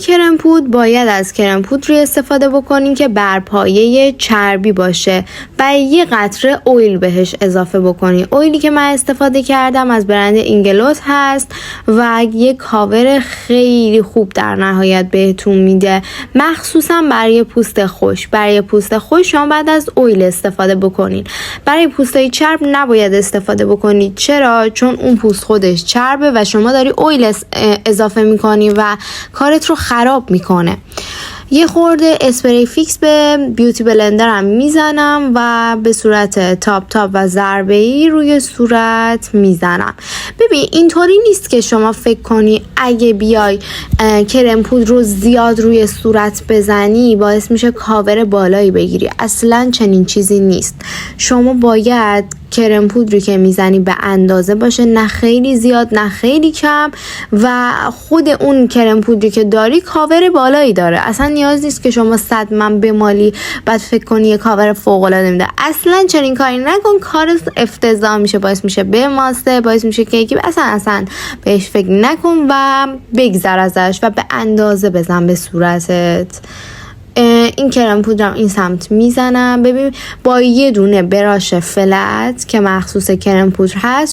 کرم پودر باید از کرم پودری استفاده بکنین که بر پایه چربی باشه و یه قطره اویل بهش اضافه بکنین. اویلی که من استفاده کردم از برند اینگلوت هست و یه کاور خیلی خوب در نهایت بهتون میده، مخصوصا برای پوست خشک. برای پوست خشک شما بعد از اویل استفاده بکنین. برای پوستای چرب نباید استفاده بکنید. چرا؟ چون اون پوست خودش چربه و شما داری اویل اضافه میکنی و کارت رو خراب میکنه. یه خورده اسپری فیکس به بیوتی بلندرم میزنم و به صورت تاپ و ضربه‌ای روی صورت میزنم. ببین اینطوری نیست که شما فکر کنی اگه بیای کرم پودر رو زیاد روی صورت بزنی باعث میشه کاور بالایی بگیری. اصلا چنین چیزی نیست. شما باید کرم پودری که میزنی به اندازه باشه، نه خیلی زیاد نه خیلی کم، و خود اون کرم پودری که داری کاور بالایی داره. اصلا نیاز نیست که شما 100 من بمالی بعد فکر کنی یه کاور فوق العاده میده. اصلا چنین کاری نکن، کار افتضاح میشه، باعث میشه بماسته، باعث میشه که اصلا بهش فکر نکن و بگذر ازش و به اندازه بزن به صورتت. این کرم پودرم این سمت میزنم. ببین با یه دونه براش فلت که مخصوص کرم پودر هست